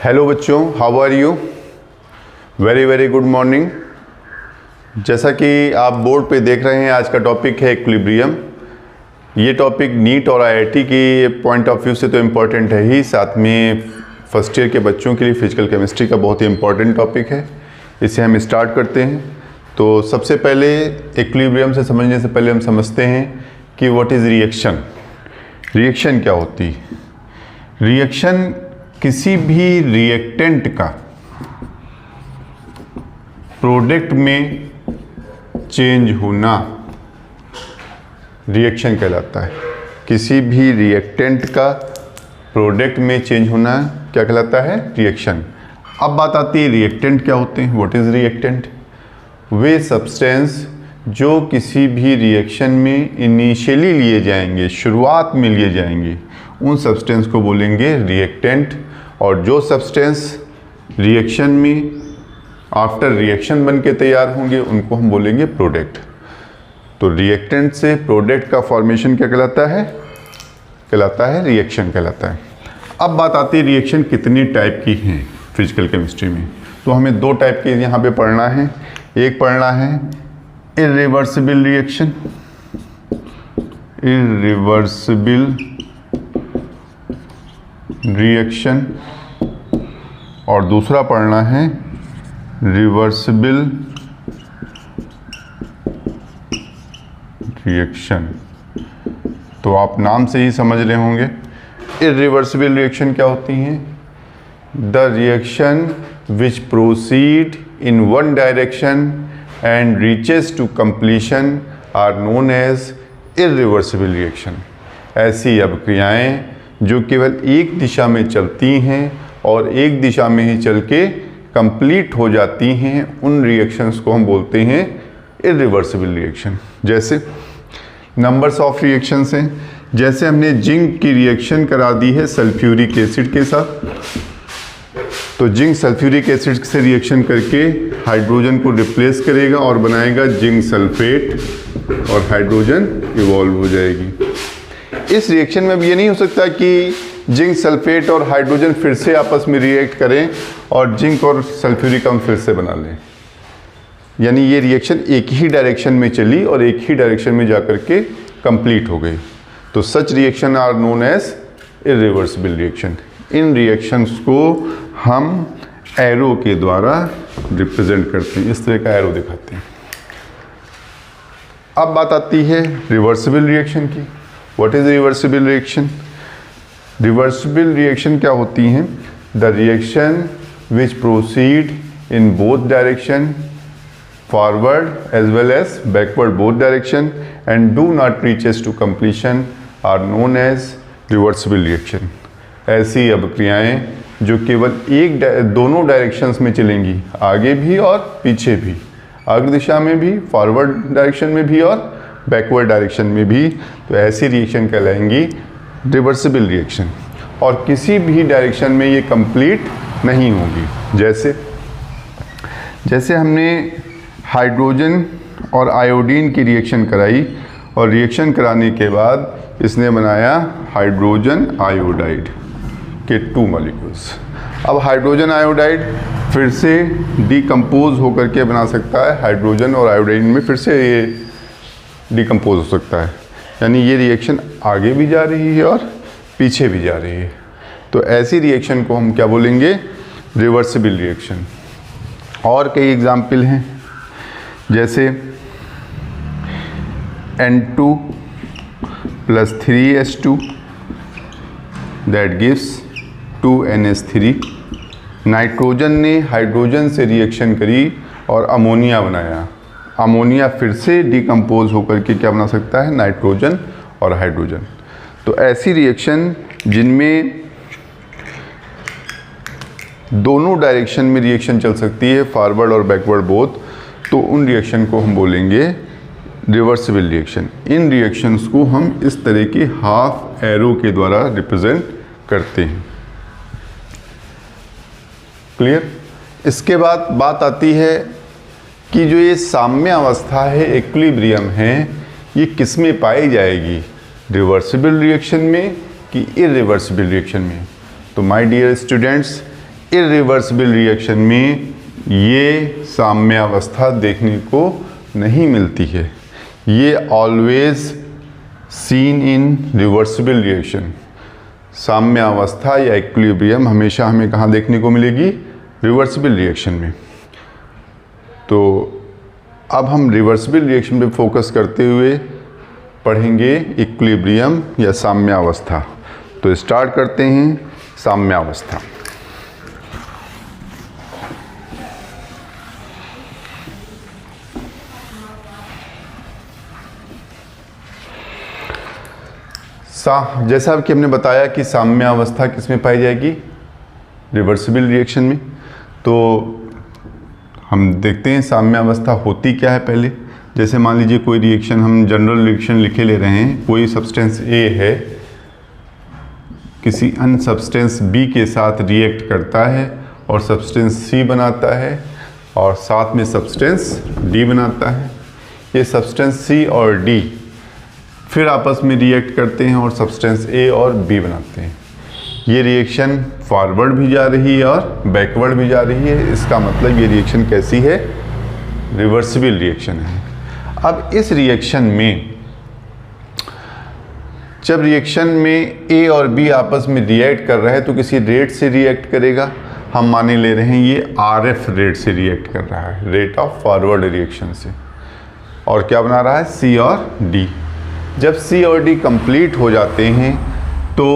Hello बच्चों, how are you? Very very good morning. जैसा कि आप बोर्ड पे देख रहे हैं, आज का टॉपिक है इक्विलिब्रियम। ये टॉपिक नीट और आईआईटी की पॉइंट ऑफ व्यू से तो इम्पॉर्टेंट है ही, साथ में फर्स्ट ईयर के बच्चों के लिए फिजिकल केमिस्ट्री का बहुत ही इम्पॉर्टेंट टॉपिक है। इसे हम स्टार्ट करते हैं। तो सबसे पहले इक्विलिब्रियम से समझने से पहले हम समझते हैं कि व्हाट इज़ रिएक्शन। रिएक्शन क्या होती है? रिएक्शन किसी भी रिएक्टेंट का प्रोडक्ट में चेंज होना रिएक्शन कहलाता है। किसी भी रिएक्टेंट का प्रोडक्ट में चेंज होना क्या कहलाता है? रिएक्शन। अब बात आती है रिएक्टेंट क्या होते हैं। What is reactant? Way substance जो किसी भी रिएक्शन में इनिशियली लिए जाएंगे, शुरुआत में लिए जाएंगे, उन सब्सटेंस को बोलेंगे रिएक्टेंट। और जो सब्सटेंस रिएक्शन में आफ्टर रिएक्शन बन के तैयार होंगे उनको हम बोलेंगे प्रोडक्ट। तो रिएक्टेंट से प्रोडक्ट का फॉर्मेशन क्या कहलाता है? कहलाता है रिएक्शन कहलाता है। अब बात आती है रिएक्शन कितनी टाइप की हैं फिजिकल केमिस्ट्री में। तो हमें दो टाइप के यहाँ पे पढ़ना है। एक पढ़ना है इरिवर्सिबल रिएक्शन, इरिवर्सिबल रिएक्शन, और दूसरा पढ़ना है रिवर्सिबल रिएक्शन। तो आप नाम से ही समझ रहे होंगे इरिवर्सिबल रिएक्शन क्या होती हैं। The reaction which proceed in one direction and reaches to completion are known as irreversible reaction। ऐसी अभिक्रियाएं जो केवल एक दिशा में चलती हैं और एक दिशा में ही चल के कंप्लीट हो जाती हैं, उन रिएक्शंस को हम बोलते हैं इरिवर्सिबल रिएक्शन। जैसे नंबर्स ऑफ रिएक्शंस हैं। जैसे हमने जिंक की रिएक्शन करा दी है सल्फ्यूरिक एसिड के साथ, तो जिंक सल्फ्यूरिक एसिड से रिएक्शन करके हाइड्रोजन को रिप्लेस करेगा और बनाएगा जिंक सल्फेट और हाइड्रोजन इवॉल्व हो जाएगी। इस रिएक्शन में भी ये नहीं हो सकता कि जिंक सल्फेट और हाइड्रोजन फिर से आपस में रिएक्ट करें और जिंक और सल्फ्यूरिक हम फिर से बना लें। यानी ये रिएक्शन एक ही डायरेक्शन में चली और एक ही डायरेक्शन में जाकर के कंप्लीट हो गई। तो such reaction are known as irreversible reaction. इन रिएक्शंस को हम एरो के द्वारा रिप्रेजेंट करते हैं। इस तरह का एरो दिखाते हैं। अब बात आती है रिवर्सिबल रिएक्शन की। What is reversible reaction? Reversible reaction क्या होती हैं? The reaction which proceed in both direction, forward as well as backward both direction, and do not reaches to completion are known as reversible reaction. ऐसी अभिक्रियाएं जो केवल दोनों directions में चलेंगी, आगे भी और पीछे भी, अग्र दिशा में भी, फॉरवर्ड डायरेक्शन में भी और बैकवर्ड डायरेक्शन में भी, तो ऐसी रिएक्शन कहलाएंगी रिवर्सिबल रिएक्शन। और किसी भी डायरेक्शन में ये कंप्लीट नहीं होगी। जैसे हमने हाइड्रोजन और आयोडीन की रिएक्शन कराई और रिएक्शन कराने के बाद इसने बनाया हाइड्रोजन आयोडाइड के 2 मॉलिक्यूल्स। अब हाइड्रोजन आयोडाइड फिर से डिकम्पोज होकर के बना सकता है। हाइड्रोजन और आयोडाइन में फिर से ये डिकम्पोज हो सकता है। यानी ये रिएक्शन आगे भी जा रही है और पीछे भी जा रही है। तो ऐसी रिएक्शन को हम क्या बोलेंगे? Reversible reaction. और कई एग्जाम्पल हैं। जैसे N2 + 3H2 that gives 2NH3। Nitrogen ने हाइड्रोजन से रिएक्शन करी और अमोनिया बनाया। अमोनिया फिर से डिकम्पोज होकर के क्या बना सकता है? नाइट्रोजन और हाइड्रोजन। तो ऐसी रिएक्शन जिनमें दोनों डायरेक्शन में रिएक्शन चल सकती है, फॉरवर्ड और बैकवर्ड बोथ, तो उन रिएक्शन को हम बोलेंगे रिवर्सिबल रिएक्शन। इन रिएक्शंस को हम इस तरह के हाफ एरो के द्वारा रिप्रेजेंट करते हैं। क्लियर? इसके बाद बात आती है कि जो ये साम्य अवस्था है, इक्विलिब्रियम है, ये किस में पाई जाएगी? रिवर्सिबल रिएक्शन में कि इरिवर्सिबल रिएक्शन में? तो my dear students, irreversible reaction में ये साम्यावस्था देखने को नहीं मिलती है। ये always seen in reversible reaction. साम्यावस्था या इक्विलिब्रियम हमेशा हमें कहाँ देखने को मिलेगी? रिवर्सिबल रिएक्शन में। तो अब हम रिवर्सिबल रिएक्शन पे फोकस करते हुए पढ़ेंगे इक्विलिब्रियम या साम्यावस्था। तो स्टार्ट करते हैं साम्यावस्था। जैसा कि हमने बताया कि साम्यावस्था किस में पाई जाएगी? रिवर्सिबल रिएक्शन में। तो हम देखते हैं साम्यावस्था होती क्या है पहले। जैसे मान लीजिए कोई रिएक्शन, हम जनरल रिएक्शन लिखे ले रहे हैं। कोई सब्सटेंस ए है, किसी अन्य सब्सटेंस बी के साथ रिएक्ट करता है और सब्सटेंस सी बनाता है और साथ में सब्सटेंस डी बनाता है। ये सब्सटेंस सी और डी फिर आपस में रिएक्ट करते हैं और सब्सटेंस ए और बी बनाते हैं। ये रिएक्शन फॉरवर्ड भी जा रही है और बैकवर्ड भी जा रही है। इसका मतलब ये रिएक्शन कैसी है? रिवर्सिबल रिएक्शन है। अब इस रिएक्शन में जब रिएक्शन में ए और बी आपस में रिएक्ट कर रहा है तो किसी रेट से रिएक्ट करेगा। हम माने ले रहे हैं ये आरएफ रेट से रिएक्ट कर रहा है, रेट ऑफ फॉरवर्ड रिएक्शन से। और क्या बना रहा है? सी और डी। जब सी और डी कंप्लीट हो जाते हैं तो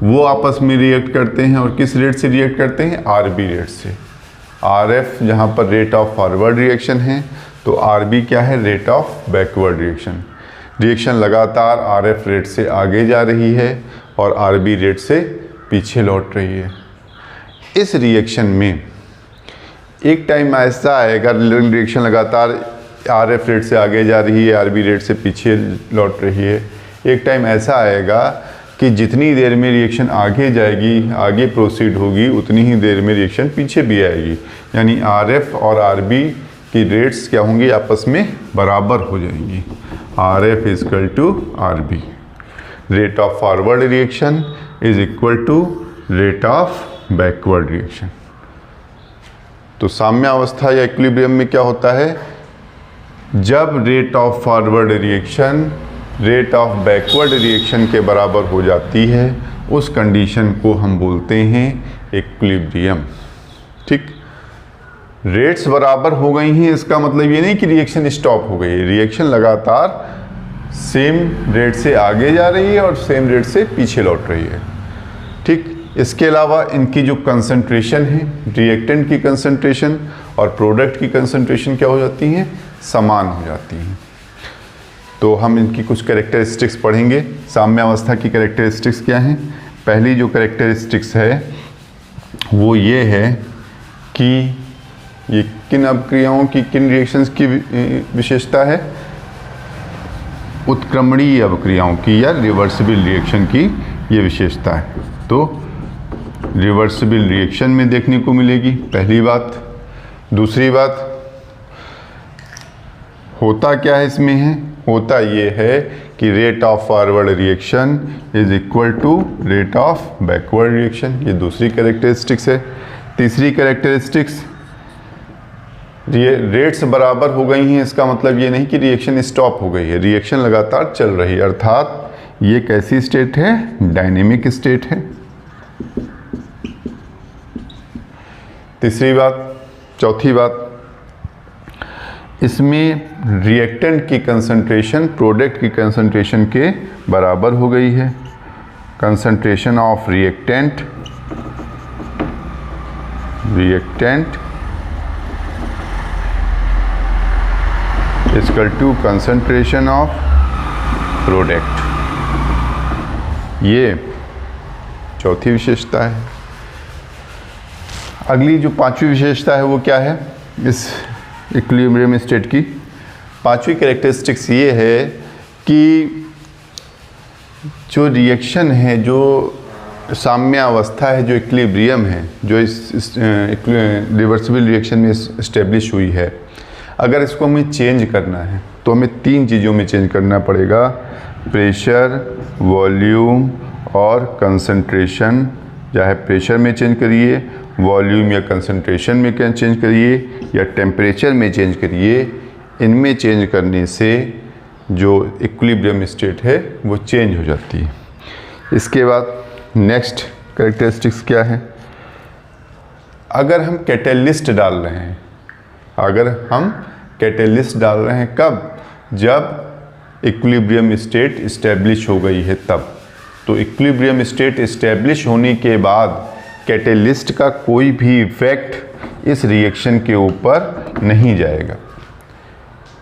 वो आपस में रिएक्ट करते हैं। और किस रेट से रिएक्ट करते हैं? आर बी रेट से। आर एफ जहाँ पर रेट ऑफ फॉरवर्ड रिएक्शन है तो आर बी क्या है? Rate of backward reaction. Reaction लगातार आर एफ रेट से आगे जा रही है और आर बी रेट से पीछे लौट रही है। इस रिएक्शन में एक टाइम ऐसा आएगा, रिएक्शन लगातार आर एफ रेट से आगे जा रही है, आर बी रेट से पीछे लौट रही है। एक टाइम ऐसा आएगा कि जितनी देर में रिएक्शन आगे जाएगी, आगे प्रोसीड होगी, उतनी ही देर में रिएक्शन पीछे भी आएगी। यानी आर एफ और आर बी की रेट्स क्या होंगी? आपस में बराबर हो जाएंगी। R F is equal to R B. Rate of forward reaction is equal to rate of backward reaction. तो साम्यावस्था या इक्विलिब्रियम में क्या होता है? जब rate of forward reaction rate of backward reaction के बराबर हो जाती है, उस कंडीशन को हम बोलते हैं इक्विलिब्रियम। ठीक, रेट्स बराबर हो गई हैं, इसका मतलब ये नहीं कि रिएक्शन स्टॉप हो गई है। रिएक्शन लगातार सेम रेट से आगे जा रही है और सेम रेट से पीछे लौट रही है। ठीक, इसके अलावा इनकी जो कंसंट्रेशन है, रिएक्टेंट की कंसंट्रेशन और प्रोडक्ट की कंसंट्रेशन क्या हो जाती हैं? समान हो जाती हैं। तो हम इनकी कुछ कैरेक्टरिस्टिक्स पढ़ेंगे। साम्यावस्था की कैरेक्टरिस्टिक्स क्या हैं? पहली जो कैरेक्टरिस्टिक्स है वो ये है कि ये किन अभिक्रियाओं की, किन रिएक्शंस की विशेषता है? उत्क्रमणीय अभिक्रियाओं की या रिवर्सिबल रिएक्शन की ये विशेषता है। तो रिवर्सिबल रिएक्शन में देखने को मिलेगी, पहली बात। दूसरी बात, होता क्या है इसमें है? होता ये है कि rate of forward reaction is equal to rate of backward reaction. ये दूसरी कैरेक्टरिस्टिक्स है। तीसरी कैरेक्टरिस्टिक्स, रेट्स बराबर हो गई हैं, इसका मतलब ये नहीं कि रिएक्शन स्टॉप हो गई है, रिएक्शन लगातार चल रही है। अर्थात ये कैसी स्टेट है? डायनेमिक स्टेट है। तीसरी बात, चौथी बात, इसमें रिएक्टेंट की कंसंट्रेशन प्रोडक्ट की कंसंट्रेशन के बराबर हो गई है। Concentration of reactant equal to concentration of product. ये चौथी विशेषता है। अगली जो पांचवी विशेषता है वो क्या है? इस इक्विलिब्रियम स्टेट की पांचवी कैरेक्टरिस्टिक्स ये है कि जो रिएक्शन है, जो साम्यावस्था है, जो इक्विलिब्रियम है, जो इस रिवर्सिबल रिएक्शन में इस्टेब्लिश हुई है, अगर इसको हमें चेंज करना है तो हमें तीन चीज़ों में चेंज करना पड़ेगा: प्रेशर, वॉल्यूम और कंसंट्रेशन चाहे प्रेशर में चेंज करिए, वॉल्यूम या कंसंट्रेशन में चेंज करिए या टेम्परेचर में चेंज करिए, इनमें चेंज करने से जो इक्विलिब्रियम स्टेट है वो चेंज हो जाती है। इसके बाद नेक्स्ट कैरेक्टरिस्टिक्स क्या है? अगर हम कैटेलिस्ट डाल रहे हैं, कब? जब इक्विलिब्रियम स्टेट इस्टेब्लिश हो गई है तब। तो इक्विलिब्रियम स्टेट इस्टेब्लिश होने के बाद कैटेलिस्ट का कोई भी इफेक्ट इस रिएक्शन के ऊपर नहीं जाएगा।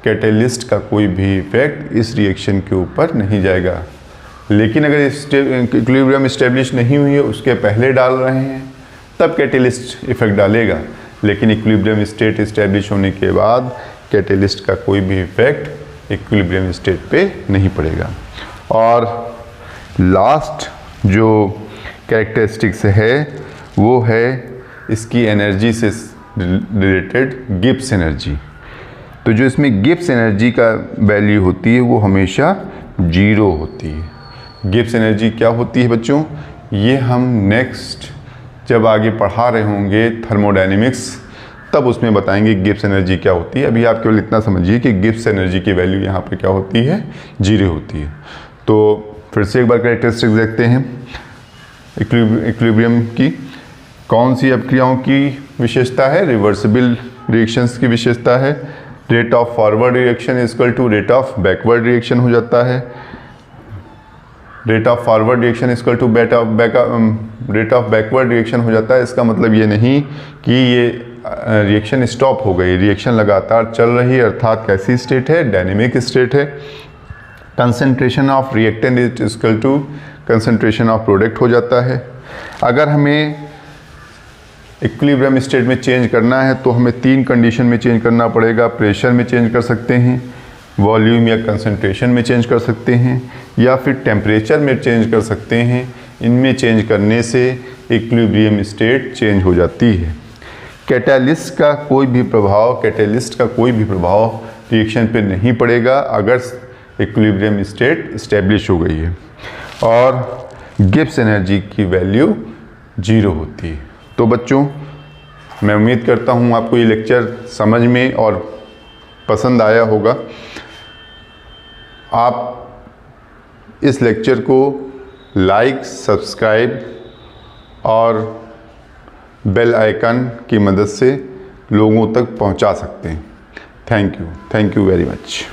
कैटेलिस्ट का कोई भी इफेक्ट इस रिएक्शन के ऊपर नहीं जाएगा। लेकिन अगर इक्विलिब्रियम इस्टेब्लिश नहीं हुई है, उसके पहले डाल रहे हैं, तब कैटेलिस्ट इफेक्ट डालेगा। लेकिन इक्विलिब्रियम स्टेट इस्टेब्लिश होने के बाद कैटेलिस्ट का कोई भी इफेक्ट इक्विलिब्रियम स्टेट पे नहीं पड़ेगा। और लास्ट जो कैरेक्टरिस्टिक्स है वो है इसकी एनर्जी से रिलेटेड गिब्स एनर्जी। तो जो इसमें गिब्स एनर्जी का वैल्यू होती है वो हमेशा 0 होती है। गिब्स एनर्जी क्या होती है बच्चों? ये हम नेक्स्ट जब आगे पढ़ा रहे होंगे थर्मोडायनेमिक्स, तब उसमें बताएंगे गिब्स एनर्जी क्या होती है। अभी आप केवल इतना समझिए कि गिब्स एनर्जी की वैल्यू यहाँ पर क्या होती है? 0 होती है। तो फिर से एक बार कैरेक्टरिस्टिक्स देखते हैं इक्विलिब्रियम की। कौन सी अभिक्रियाओं की विशेषता है? रिवर्सिबल रिएक्शंस की विशेषता है। Rate of forward reaction equal to rate of backward reaction हो जाता है। Rate of forward reaction equal to rate of backward reaction हो जाता है। इसका मतलब ये नहीं कि ये रिएक्शन स्टॉप हो गई, रिएक्शन लगातार चल रही है, अर्थात कैसी स्टेट है? डायनेमिक स्टेट है। Concentration of reactant is equal to concentration of product हो जाता है। अगर हमें इक्विलिब्रियम स्टेट में चेंज करना है तो हमें 3 कंडीशन में चेंज करना पड़ेगा। प्रेशर में चेंज कर सकते हैं, वॉल्यूम या कंसंट्रेशन में चेंज कर सकते हैं, या फिर टेम्परेचर में चेंज कर सकते हैं। इनमें चेंज करने से इक्विलिब्रियम स्टेट चेंज हो जाती है। कैटेलिस्ट का कोई भी प्रभाव रिएक्शन पे नहीं पड़ेगा अगर इक्विलिब्रियम स्टेट इस्टेब्लिश हो गई है। और गिब्स एनर्जी की वैल्यू 0 होती है। तो बच्चों, मैं उम्मीद करता हूँ आपको ये लेक्चर समझ में और पसंद आया होगा। आप इस लेक्चर को लाइक, सब्सक्राइब और बेल आइकन की मदद से लोगों तक पहुंचा सकते हैं। Thank you very much.